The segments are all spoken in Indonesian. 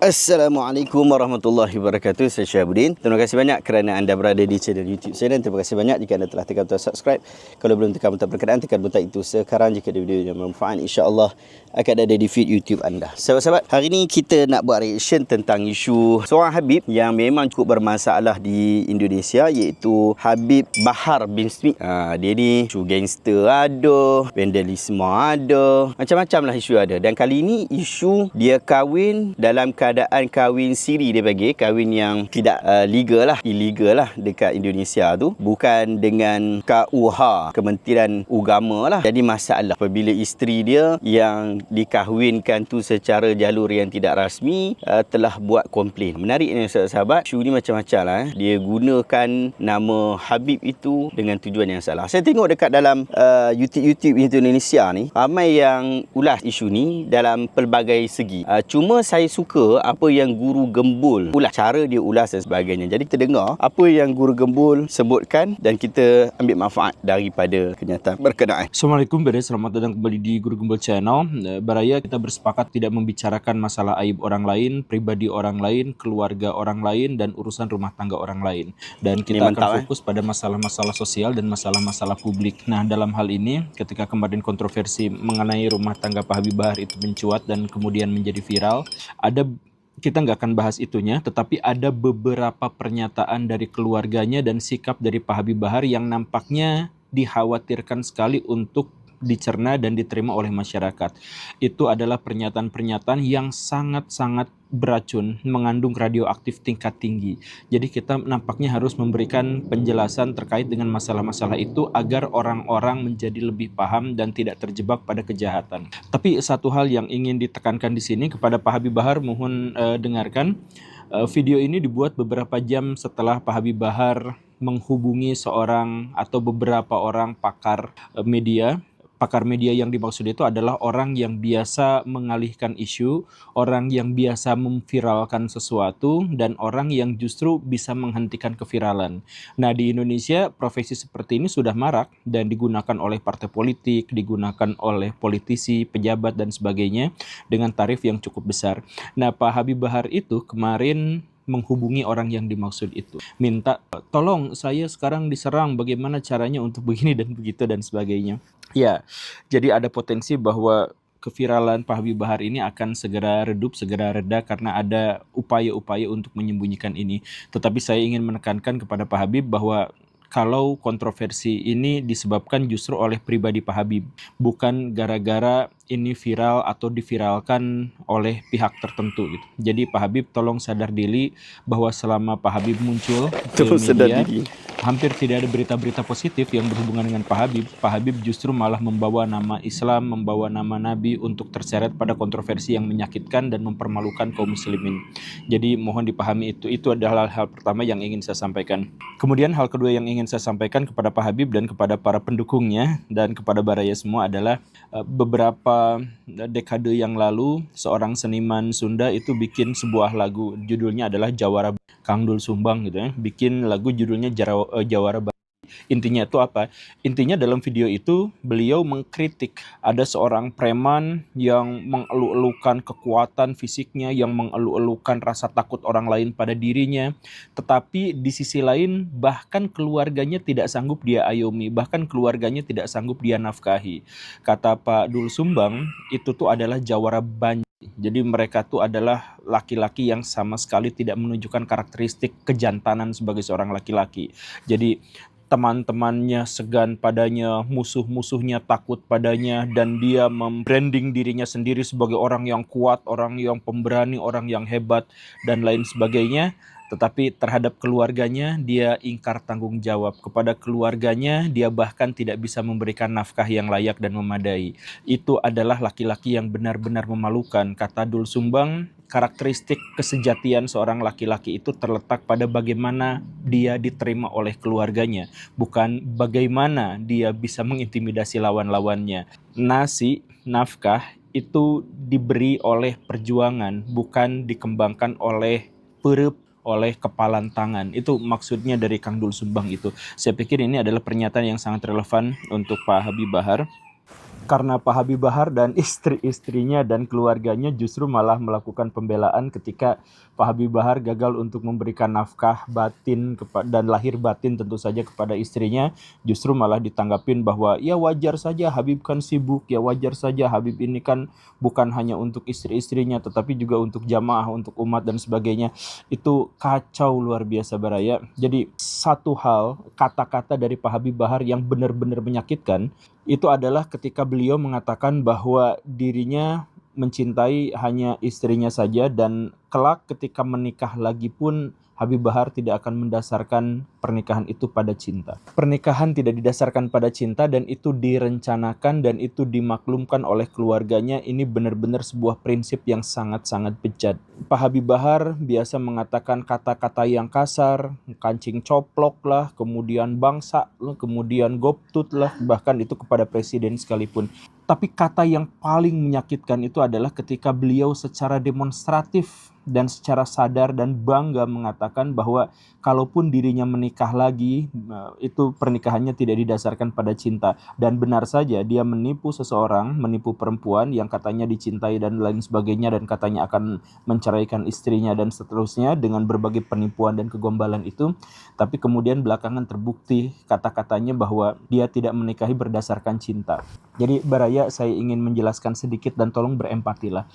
Assalamualaikum warahmatullahi wabarakatuh. Saya Syahabuddin. Terima kasih banyak kerana anda berada di channel YouTube saya, dan terima kasih banyak jika anda telah tekan butang subscribe. Kalau belum tekan butang perkenaan, tekan butang itu sekarang. Jika video yang bermanfaat, insya-Allah akan ada di feed YouTube anda. Sahabat-sahabat, hari ini kita nak buat reaction tentang isu seorang Habib yang memang cukup bermasalah di Indonesia, iaitu Habib Bahar bin Smith. Dia ni isu gangster ada, vandalisme ada, macam-macam lah isu ada. Dan kali ini isu dia kahwin dalam keadaan kahwin siri, dia bagi kahwin yang tidak legal lah, illegal lah dekat Indonesia tu, bukan dengan KUH, Kementerian Agama lah. Jadi masalah apabila isteri dia yang dikahwinkan tu secara jalur yang tidak rasmi telah buat komplain. Menariknya sahabat-sahabat, isu ni macam-macam lah. Dia gunakan nama Habib itu dengan tujuan yang salah. Saya tengok dekat dalam YouTube Indonesia ni, ramai yang ulas isu ni dalam pelbagai segi. Cuma saya suka apa yang Guru Gembul ulas, cara dia ulas dan sebagainya. Jadi kita dengar apa yang Guru Gembul sebutkan dan kita ambil manfaat daripada kenyataan berkenaan. Assalamualaikum, selamat datang kembali di Guru Gembul Channel. Baraya, kita bersepakat tidak membicarakan masalah aib orang lain, pribadi orang lain, keluarga orang lain, dan urusan rumah tangga orang lain. Dan kita akan fokus pada masalah-masalah sosial dan masalah-masalah publik. Nah, dalam hal ini, ketika kemarin kontroversi mengenai rumah tangga Pak Habib Bahar itu mencuat dan kemudian menjadi viral, kita nggak akan bahas itunya, tetapi ada beberapa pernyataan dari keluarganya dan sikap dari Pak Habib Bahar yang nampaknya dikhawatirkan sekali untuk dicerna dan diterima oleh masyarakat. Itu adalah pernyataan-pernyataan yang sangat-sangat beracun, mengandung radioaktif tingkat tinggi. Jadi kita nampaknya harus memberikan penjelasan terkait dengan masalah-masalah itu agar orang-orang menjadi lebih paham dan tidak terjebak pada kejahatan. Tapi satu hal yang ingin ditekankan di sini kepada Pak Habib Bahar, mohon dengarkan. Video ini dibuat beberapa jam setelah Pak Habib Bahar menghubungi seorang atau beberapa orang pakar media. Pakar media yang dimaksud itu adalah orang yang biasa mengalihkan isu, orang yang biasa memviralkan sesuatu, dan orang yang justru bisa menghentikan keviralan. Nah, di Indonesia profesi seperti ini sudah marak dan digunakan oleh partai politik, digunakan oleh politisi, pejabat, dan sebagainya dengan tarif yang cukup besar. Nah, Pak Habib Bahar itu kemarin menghubungi orang yang dimaksud itu, minta tolong saya sekarang diserang, bagaimana caranya untuk begini dan begitu dan sebagainya. Ya, jadi ada potensi bahwa keviralan Pak Habib Bahar ini akan segera redup, segera reda karena ada upaya-upaya untuk menyembunyikan ini. Tetapi saya ingin menekankan kepada Pak Habib bahwa kalau kontroversi ini disebabkan justru oleh pribadi Pak Habib, bukan gara-gara ini viral atau diviralkan oleh pihak tertentu gitu. Jadi Pak Habib tolong sadar diri bahwa selama Pak Habib muncul di media, hampir tidak ada berita-berita positif yang berhubungan dengan Pak Habib. Pak Habib justru malah membawa nama Islam, membawa nama Nabi untuk terseret pada kontroversi yang menyakitkan dan mempermalukan kaum muslimin. Jadi mohon dipahami itu adalah hal pertama yang ingin saya sampaikan. Kemudian hal kedua yang ingin saya sampaikan kepada Pak Habib dan kepada para pendukungnya dan kepada Baraya semua adalah beberapa dekade yang lalu seorang seniman Sunda itu bikin sebuah lagu, judulnya adalah Jawara, Kang Dul Sumbang gitu ya, bikin lagu judulnya Jawara. Intinya itu apa? Intinya dalam video itu beliau mengkritik ada seorang preman yang mengeluh-elukan kekuatan fisiknya, yang mengeluh-elukan rasa takut orang lain pada dirinya. Tetapi di sisi lain bahkan keluarganya tidak sanggup dia ayomi, bahkan keluarganya tidak sanggup dia nafkahi. Kata Pak Dul Sumbang, itu tuh adalah Jawara Banji. Jadi mereka tuh adalah laki-laki yang sama sekali tidak menunjukkan karakteristik kejantanan sebagai seorang laki-laki. Jadi teman-temannya segan padanya, musuh-musuhnya takut padanya, dan dia membranding dirinya sendiri sebagai orang yang kuat, orang yang pemberani, orang yang hebat, dan lain sebagainya. Tetapi terhadap keluarganya dia ingkar tanggung jawab. Kepada keluarganya dia bahkan tidak bisa memberikan nafkah yang layak dan memadai. Itu adalah laki-laki yang benar-benar memalukan. Kata Dul Sumbang, karakteristik kesejatian seorang laki-laki itu terletak pada bagaimana dia diterima oleh keluarganya, bukan bagaimana dia bisa mengintimidasi lawan-lawannya. Nafkah itu diberi oleh perjuangan, bukan dikembangkan oleh oleh kepalan tangan. Itu maksudnya dari Kang Dul Sumbang itu. Saya pikir ini adalah pernyataan yang sangat relevan untuk Pak Habib Bahar. karena Pak Habib Bahar dan istri-istrinya dan keluarganya justru malah melakukan pembelaan ketika Pak Habib Bahar gagal untuk memberikan nafkah batin dan lahir batin tentu saja kepada istrinya, justru malah ditanggapin bahwa ya wajar saja Habib kan sibuk, ya wajar saja Habib ini kan bukan hanya untuk istri-istrinya tetapi juga untuk jamaah, untuk umat dan sebagainya. Itu kacau luar biasa Baraya. Jadi satu hal, kata-kata dari Pak Habib Bahar yang benar-benar menyakitkan itu adalah ketika beliau mengatakan bahwa dirinya mencintai hanya istrinya saja dan kelak ketika menikah lagi pun Habib Bahar tidak akan mendasarkan pernikahan itu pada cinta. Pernikahan tidak didasarkan pada cinta dan itu direncanakan dan itu dimaklumkan oleh keluarganya. Ini benar-benar sebuah prinsip yang sangat-sangat bejat. Pak Habib Bahar biasa mengatakan kata-kata yang kasar, kancing coplok lah, kemudian bangsa lah, kemudian goptut lah, bahkan itu kepada presiden sekalipun. Tapi kata yang paling menyakitkan itu adalah ketika beliau secara demonstratif dan secara sadar dan bangga mengatakan bahwa kalaupun dirinya menikah lagi, itu pernikahannya tidak didasarkan pada cinta. Dan benar saja dia menipu seseorang, menipu perempuan yang katanya dicintai dan lain sebagainya dan katanya akan menceraikan istrinya dan seterusnya dengan berbagai penipuan dan kegombalan itu. Tapi kemudian belakangan terbukti kata-katanya bahwa dia tidak menikahi berdasarkan cinta. Jadi Baraya, saya ingin menjelaskan sedikit dan tolong berempatilah.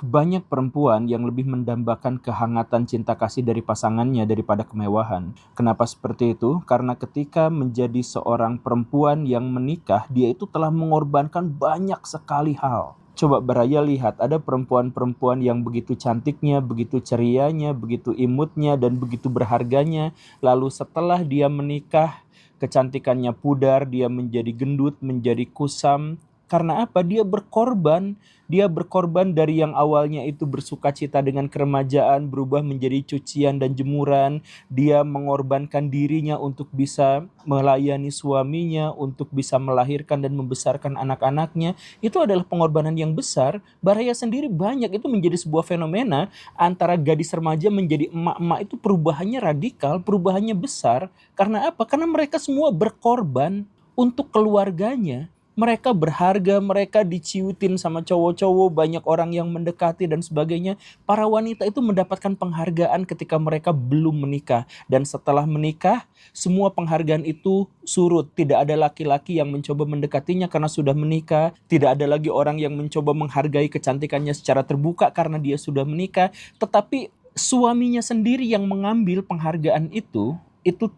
Banyak perempuan yang lebih mendambakan kehangatan cinta kasih dari pasangannya daripada kemewahan. Kenapa seperti itu? Karena ketika menjadi seorang perempuan yang menikah, dia itu telah mengorbankan banyak sekali hal. Coba Baraya lihat, ada perempuan-perempuan yang begitu cantiknya, begitu cerianya, begitu imutnya, dan begitu berharganya. Lalu setelah dia menikah, kecantikannya pudar, dia menjadi gendut, menjadi kusam. Karena apa? Dia berkorban. Dia berkorban dari yang awalnya itu bersukacita dengan keremajaan, berubah menjadi cucian dan jemuran. Dia mengorbankan dirinya untuk bisa melayani suaminya, untuk bisa melahirkan dan membesarkan anak-anaknya. Itu adalah pengorbanan yang besar. Baraya sendiri banyak, itu menjadi sebuah fenomena antara gadis remaja menjadi emak-emak, itu perubahannya radikal, perubahannya besar. Karena apa? Karena mereka semua berkorban untuk keluarganya. Mereka berharga, mereka diciutin sama cowok-cowok, banyak orang yang mendekati dan sebagainya. Para wanita itu mendapatkan penghargaan ketika mereka belum menikah. Dan setelah menikah, semua penghargaan itu surut. Tidak ada laki-laki yang mencoba mendekatinya karena sudah menikah. Tidak ada lagi orang yang mencoba menghargai kecantikannya secara terbuka karena dia sudah menikah. Tetapi suaminya sendiri yang mengambil penghargaan itu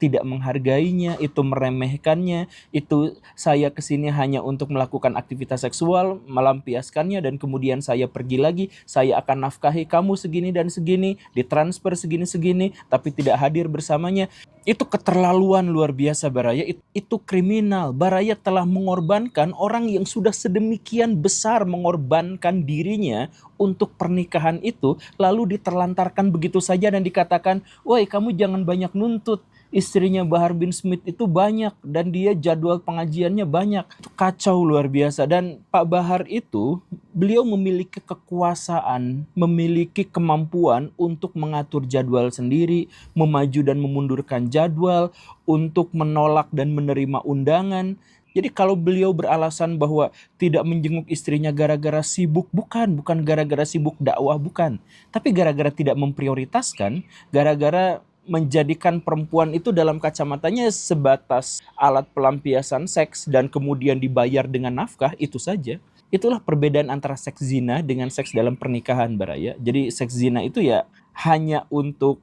tidak menghargainya, itu meremehkannya, itu saya kesini hanya untuk melakukan aktivitas seksual, melampiaskannya dan kemudian saya pergi lagi, saya akan nafkahi kamu segini dan segini, ditransfer segini-segini, tapi tidak hadir bersamanya. Itu keterlaluan luar biasa Baraya, itu kriminal. Baraya telah mengorbankan orang yang sudah sedemikian besar mengorbankan dirinya untuk pernikahan itu, lalu diterlantarkan begitu saja dan dikatakan, woi kamu jangan banyak nuntut. Istrinya Bahar bin Smith itu banyak dan dia jadwal pengajiannya banyak. Itu kacau luar biasa. Dan Pak Bahar itu beliau memiliki kekuasaan, memiliki kemampuan untuk mengatur jadwal sendiri, memaju dan memundurkan jadwal, untuk menolak dan menerima undangan. Jadi kalau beliau beralasan bahwa tidak menjenguk istrinya gara-gara sibuk, bukan gara-gara sibuk dakwah, bukan. Tapi gara-gara tidak memprioritaskan, gara-gara menjadikan perempuan itu dalam kacamatanya sebatas alat pelampiasan seks dan kemudian dibayar dengan nafkah, itu saja. Itulah perbedaan antara seks zina dengan seks dalam pernikahan Baraya. Jadi seks zina itu ya hanya untuk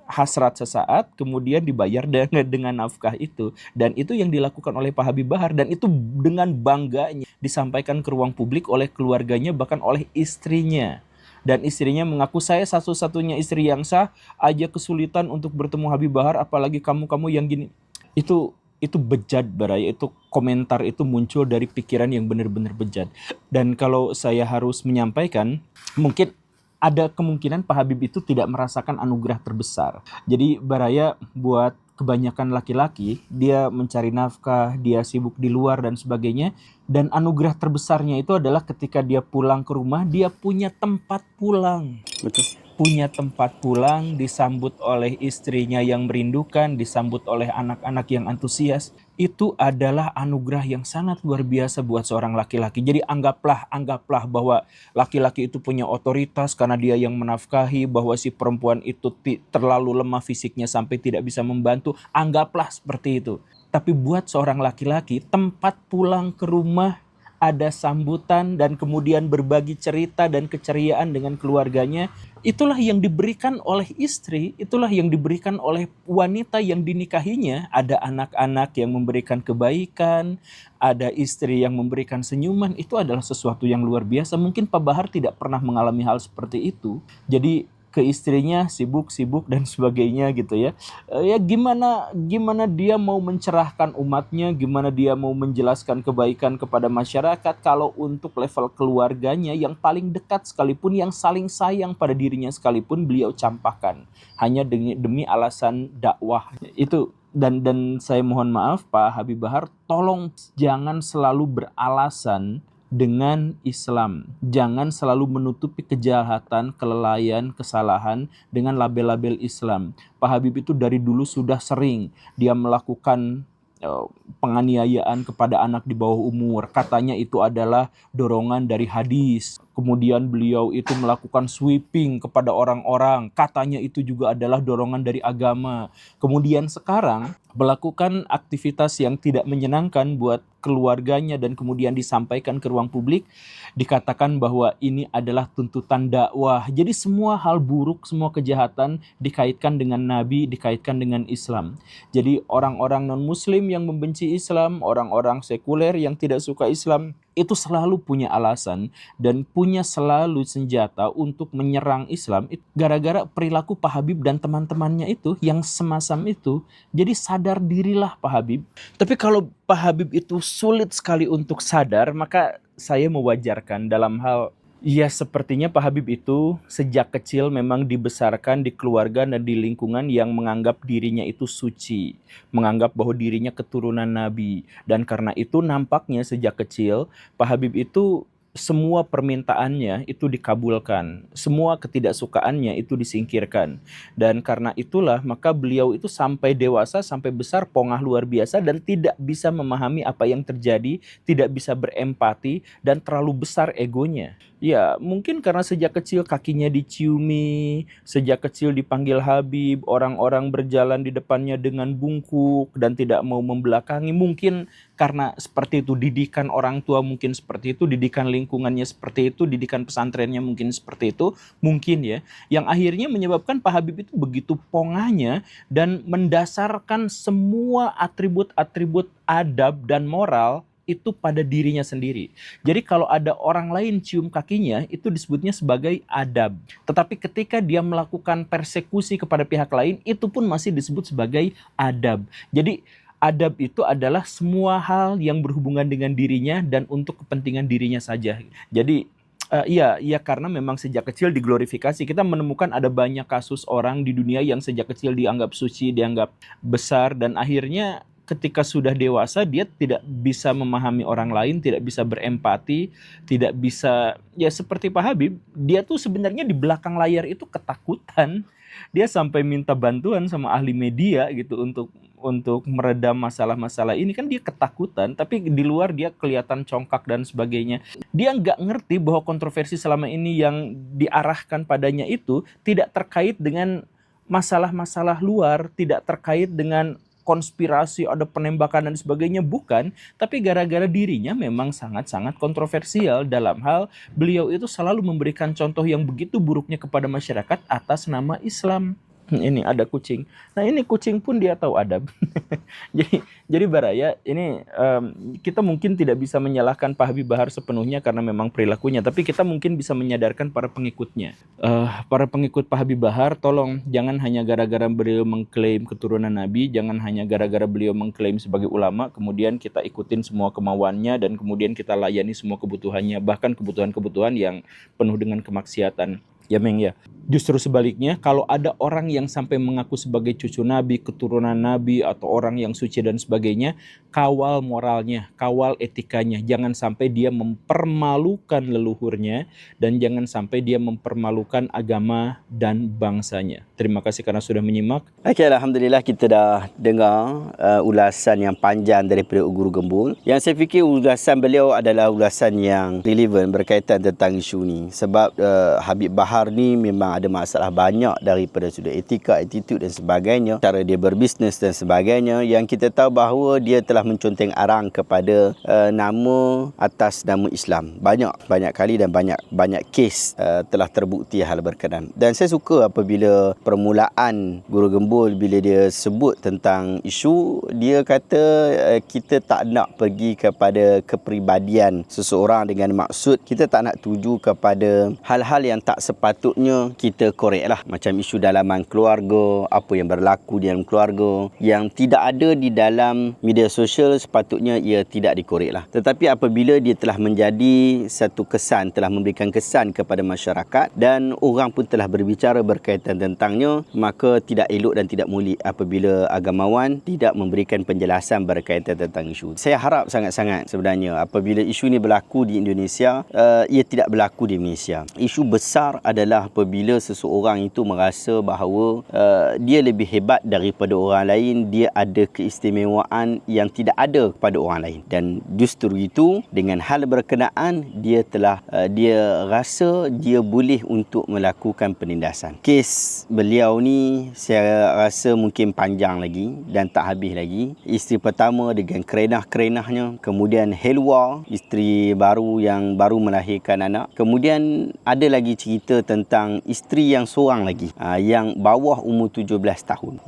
hasrat sesaat, kemudian dibayar dengan nafkah itu. Dan itu yang dilakukan oleh Pak Habib Bahar, dan itu dengan bangganya disampaikan ke ruang publik oleh keluarganya, bahkan oleh istrinya. Dan istrinya mengaku, saya satu-satunya istri yang sah, aja kesulitan untuk bertemu Habib Bahar, apalagi kamu yang gini. Itu bejat Baraya, itu komentar itu muncul dari pikiran yang benar-benar bejat. Dan kalau saya harus menyampaikan, mungkin ada kemungkinan Pak Habib itu tidak merasakan anugerah terbesar. Jadi Baraya, buat kebanyakan laki-laki, dia mencari nafkah, dia sibuk di luar dan sebagainya. Dan anugerah terbesarnya itu adalah ketika dia pulang ke rumah, dia punya tempat pulang. Betul. punya tempat pulang, disambut oleh istrinya yang merindukan, disambut oleh anak-anak yang antusias. Itu adalah anugerah yang sangat luar biasa buat seorang laki-laki. Jadi anggaplah bahwa laki-laki itu punya otoritas karena dia yang menafkahi, bahwa si perempuan itu terlalu lemah fisiknya sampai tidak bisa membantu. Anggaplah seperti itu. Tapi buat seorang laki-laki, tempat pulang ke rumah, ada sambutan dan kemudian berbagi cerita dan keceriaan dengan keluarganya, itulah yang diberikan oleh istri, itulah yang diberikan oleh wanita yang dinikahinya. Ada anak-anak yang memberikan kebaikan, ada istri yang memberikan senyuman. Itu adalah sesuatu yang luar biasa. Mungkin Pak Bahar tidak pernah mengalami hal seperti itu. Jadi ke istrinya sibuk dan sebagainya gitu ya. Ya gimana dia mau mencerahkan umatnya, gimana dia mau menjelaskan kebaikan kepada masyarakat kalau untuk level keluarganya yang paling dekat sekalipun, yang saling sayang pada dirinya sekalipun, beliau campakkan hanya demi alasan dakwah. Itu dan saya mohon maaf Pak Habib Bahar, tolong jangan selalu beralasan dengan Islam. Jangan selalu menutupi kejahatan, kelalaian, kesalahan dengan label-label Islam. Pak Habib itu dari dulu sudah sering dia melakukan penganiayaan kepada anak di bawah umur. Katanya itu adalah dorongan dari hadis. Kemudian beliau itu melakukan sweeping kepada orang-orang. Katanya itu juga adalah dorongan dari agama. Kemudian sekarang melakukan aktivitas yang tidak menyenangkan buat keluarganya dan kemudian disampaikan ke ruang publik, dikatakan bahwa ini adalah tuntutan dakwah. Jadi semua hal buruk, semua kejahatan dikaitkan dengan Nabi, dikaitkan dengan Islam. Jadi orang-orang non-Muslim yang membenci Islam, orang-orang sekuler yang tidak suka Islam, itu selalu punya alasan dan punya selalu senjata untuk menyerang Islam gara-gara perilaku Pak Habib dan teman-temannya itu yang semacam itu. Jadi sadar dirilah Pak Habib. Tapi kalau Pak Habib itu sulit sekali untuk sadar, maka saya mewajarkan dalam hal, ya sepertinya Pak Habib itu sejak kecil memang dibesarkan di keluarga dan di lingkungan yang menganggap dirinya itu suci, menganggap bahwa dirinya keturunan Nabi. Dan karena itu nampaknya sejak kecil Pak Habib itu semua permintaannya itu dikabulkan, semua ketidaksukaannya itu disingkirkan. Dan karena itulah maka beliau itu sampai dewasa, sampai besar pongah luar biasa dan tidak bisa memahami apa yang terjadi, tidak bisa berempati dan terlalu besar egonya. Ya mungkin karena sejak kecil kakinya diciumi, sejak kecil dipanggil Habib, orang-orang berjalan di depannya dengan bungkuk dan tidak mau membelakangi. Mungkin karena seperti itu, didikan orang tua mungkin seperti itu, didikan lingkungannya seperti itu, didikan pesantrennya mungkin seperti itu, mungkin ya. Yang akhirnya menyebabkan Pak Habib itu begitu pongahnya dan mendasarkan semua atribut-atribut adab dan moral itu pada dirinya sendiri. Jadi kalau ada orang lain cium kakinya, itu disebutnya sebagai adab. Tetapi ketika dia melakukan persekusi kepada pihak lain, itu pun masih disebut sebagai adab. Jadi adab itu adalah semua hal yang berhubungan dengan dirinya dan untuk kepentingan dirinya saja. Jadi iya karena memang sejak kecil diglorifikasi. Kita menemukan ada banyak kasus orang di dunia yang sejak kecil dianggap suci, dianggap besar, dan akhirnya ketika sudah dewasa dia tidak bisa memahami orang lain, tidak bisa berempati, tidak bisa, ya seperti Pak Habib, dia tuh sebenarnya di belakang layar itu ketakutan. Dia sampai minta bantuan sama ahli media gitu untuk meredam masalah-masalah ini, kan dia ketakutan, tapi di luar dia kelihatan congkak dan sebagainya. Dia nggak ngerti bahwa kontroversi selama ini yang diarahkan padanya itu tidak terkait dengan masalah-masalah luar, tidak terkait dengan konspirasi, ada penembakan dan sebagainya, bukan. Tapi gara-gara dirinya memang sangat-sangat kontroversial dalam hal beliau itu selalu memberikan contoh yang begitu buruknya kepada masyarakat atas nama Islam. Ini ada kucing. Nah ini kucing pun dia tahu adab. jadi Baraya, ini kita mungkin tidak bisa menyalahkan Pak Habib Bahar sepenuhnya karena memang perilakunya, tapi kita mungkin bisa menyadarkan para pengikutnya. Para pengikut Pak Habib Bahar, tolong jangan hanya gara-gara beliau mengklaim keturunan Nabi, jangan hanya gara-gara beliau mengklaim sebagai ulama, kemudian kita ikutin semua kemauannya dan kemudian kita layani semua kebutuhannya, bahkan kebutuhan-kebutuhan yang penuh dengan kemaksiatan. Ya Meng ya. Justru sebaliknya, kalau ada orang yang sampai mengaku sebagai cucu Nabi, keturunan Nabi, atau orang yang suci dan sebagainya, kawal moralnya, kawal etikanya. Jangan sampai dia mempermalukan leluhurnya, dan jangan sampai dia mempermalukan agama dan bangsanya. Terima kasih karena sudah menyimak. Okey, Alhamdulillah kita dah dengar ulasan yang panjang daripada Guru Gembul. Yang saya fikir ulasan beliau adalah ulasan yang relevan berkaitan tentang isu ni. Sebab Habib Bahar ni memang ada masalah banyak daripada sudut etika, attitude dan sebagainya, cara dia berbisnes dan sebagainya, yang kita tahu bahawa dia telah menconteng arang kepada nama atas nama Islam. Banyak kali dan banyak kes telah terbukti hal berkenaan. Dan saya suka apabila permulaan Guru Gembul bila dia sebut tentang isu, dia kata kita tak nak pergi kepada kepribadian seseorang dengan maksud kita tak nak tuju kepada hal-hal yang tak sepatutnya kita korek lah. Macam isu dalaman keluarga, apa yang berlaku di dalam keluarga, yang tidak ada di dalam media sosial, sepatutnya ia tidak dikorek lah. Tetapi apabila dia telah menjadi satu kesan, telah memberikan kesan kepada masyarakat dan orang pun telah berbicara berkaitan tentangnya, maka tidak elok dan tidak mulik apabila agamawan tidak memberikan penjelasan berkaitan tentang isu. Saya harap sangat-sangat sebenarnya apabila isu ini berlaku di Indonesia, ia tidak berlaku di Malaysia. Isu besar adalah apabila seseorang itu merasa bahawa dia lebih hebat daripada orang lain, dia ada keistimewaan yang tidak ada kepada orang lain. Dan justru itu dengan hal berkenaan dia rasa dia boleh untuk melakukan penindasan. Kes beliau ni saya rasa mungkin panjang lagi dan tak habis lagi. Isteri pertama dengan kerenah-kerenahnya, kemudian Helwa, isteri baru yang baru melahirkan anak. Kemudian ada lagi cerita tentang isteri yang seorang lagi, yang bawah umur 17 tahun.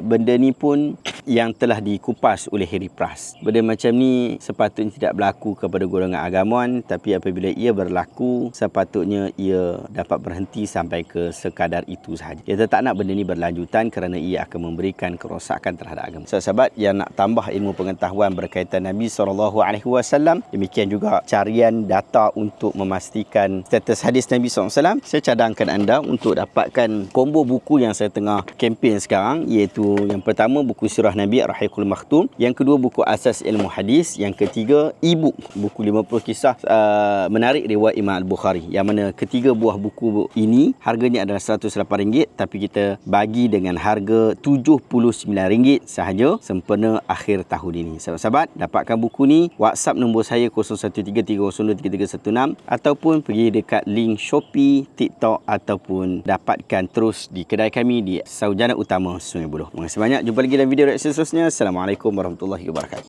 Benda ni pun yang telah dikupas oleh Harry Pras. Benda macam ni sepatutnya tidak berlaku kepada golongan agamawan, tapi apabila ia berlaku, sepatutnya ia dapat berhenti sampai ke sekadar itu sahaja. Kita tak nak benda ni berlanjutan kerana ia akan memberikan kerosakan terhadap agama. Sahabat yang nak tambah ilmu pengetahuan berkaitan Nabi SAW, demikian juga carian data untuk memastikan status hadis Nabi SAW, saya cadangkan anda untuk dapatkan combo buku yang saya tengah kempen sekarang, iaitu yang pertama buku Sirah Nabi Ar-Rahiqul Makhtum, yang kedua buku Asas Ilmu Hadis, yang ketiga e-book buku 50 kisah menarik riwayat Imam Al-Bukhari, yang mana ketiga buah buku ini harganya adalah RM108, tapi kita bagi dengan harga RM79 sahaja sempena akhir tahun ini. Sahabat-sahabat, dapatkan buku ni, WhatsApp nombor saya 0133023316 ataupun pergi dekat link Shopee, TikTok ataupun dapatkan terus di kedai kami di Saujana Utama, Sungai Buloh. Terima kasih banyak. Jumpa lagi dalam video reaksi seterusnya. Assalamualaikum warahmatullahi wabarakatuh.